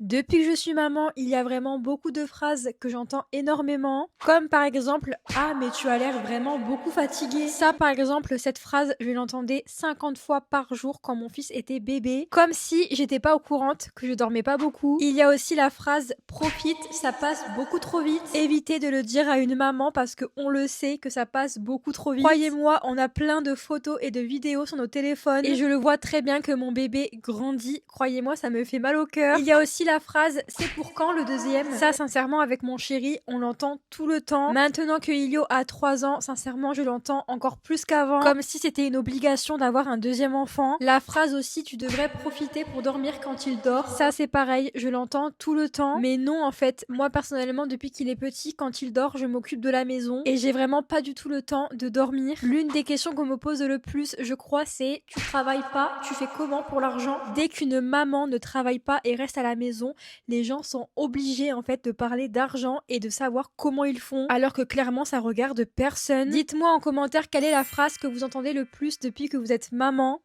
Depuis que je suis maman, il y a vraiment beaucoup de phrases que j'entends énormément, comme par exemple: «Ah mais tu as l'air vraiment beaucoup fatiguée». Ça par exemple, cette phrase, je l'entendais 50 fois par jour quand mon fils était bébé, comme si j'étais pas au courante que je dormais pas beaucoup. Il y a aussi la phrase: «Profite, ça passe beaucoup trop vite». Évitez de le dire à une maman parce qu'on le sait que ça passe beaucoup trop vite. Croyez-moi, on a plein de photos et de vidéos sur nos téléphones et je le vois très bien que mon bébé grandit. Croyez-moi, ça me fait mal au cœur. Il y a aussi la phrase: «C'est pour quand le deuxième?» Ça, sincèrement, avec mon chéri, on l'entend tout le temps. Maintenant que Ilio a 3 ans, sincèrement, je l'entends encore plus qu'avant, comme si c'était une obligation d'avoir un deuxième enfant. La phrase aussi: «Tu devrais profiter pour dormir quand il dort». Ça, c'est pareil, je l'entends tout le temps. Mais non, en fait, moi personnellement, depuis qu'il est petit, quand il dort, je m'occupe de la maison et j'ai vraiment pas du tout le temps de dormir. L'une des questions qu'on me pose le plus, je crois, c'est: «Tu travailles pas? Tu fais comment pour l'argent?» Dès qu'une maman ne travaille pas et reste à la maison, les gens sont obligés en fait de parler d'argent et de savoir comment ils font, alors que clairement ça regarde personne. Dites-moi en commentaire quelle est la phrase que vous entendez le plus depuis que vous êtes maman.